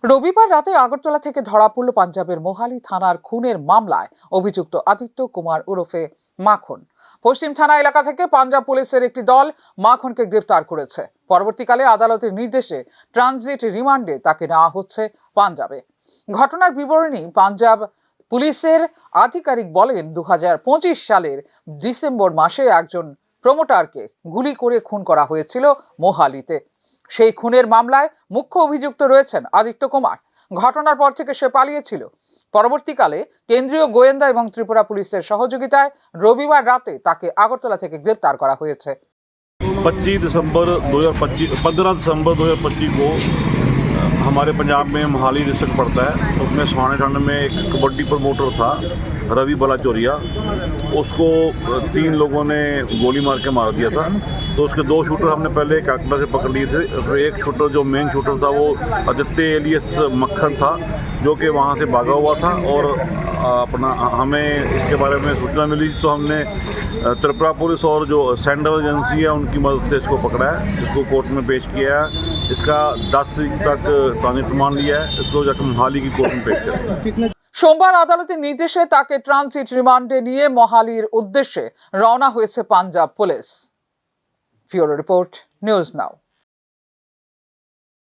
রবিবার রাতে আগরতলা থেকে ধরা পড়ল পাঞ্জাবের মোহালি থানার খুনের মামলায় অভিযুক্ত আদিত্য কুমার ওরফে মাখন। পশ্চিম থানা এলাকা থেকে পাঞ্জাব পুলিশের একটি দল মাখনকে গ্রেফতার করেছে। পরবর্তীকালে আদালতের নির্দেশে ট্রানজিট রিমান্ডে তাকে নেওয়া হচ্ছে পাঞ্জাবে। ঘটনার বিবরণী পাঞ্জাব পুলিশের আধিকারিক বলেন, 2025 সালের ডিসেম্বর মাসে একজন প্রমোটারকে গুলি করে খুন করা হয়েছিল মোহালিতে। সেই খুনের মামলায় মুখ্য অভিযুক্ত রয়েছেন আদিত্য কুমার। ঘটনার পর থেকে সে পালিয়েছিল। পরবর্তীকালে কেন্দ্রীয় গোয়েন্দা এবং ত্রিপুরা পুলিশের সহযোগিতায় রবিবার রাতে তাকে আগরতলা থেকে গ্রেফতার করা হয়েছে। 15 दिसंबर 2025 को हमारे पंजाब में मोहाली डिस्ट्रिक्ट पड़ता है। उसमें स्वाने थाने में एक कबड्डी प्रमोटर था रवि बलाचौरिया। उसको 3 लोगों ने गोली मार के मार दिया था। तो उसके 2 शूटर हमने पहले काकड़ा से पकड़ लिए थे। उसमें एक शूटर जो मेन शूटर था वो आदित्य एलियस मक्खन था, जो कि वहाँ से भागा हुआ था। और अपना हमें इसके बारे में सूचना मिली तो हमने त्रिपुरा पुलिस और जो सेंट्रल एजेंसी है उनकी मदद से इसको पकड़ा है, इसको कोर्ट में पेश किया है। इसका 10 तारीख तक ट्रांजिट रिमांड लिया है। इसको जाकर मोहाली की कोर्ट में पेश करें। সোমবার আদালতের নির্দেশে তাকে ট্রানজিট রিমান্ডে নিয়ে মোহালির উদ্দেশ্যে রওনা হয়েছে Punjab police. Bureau report, news now.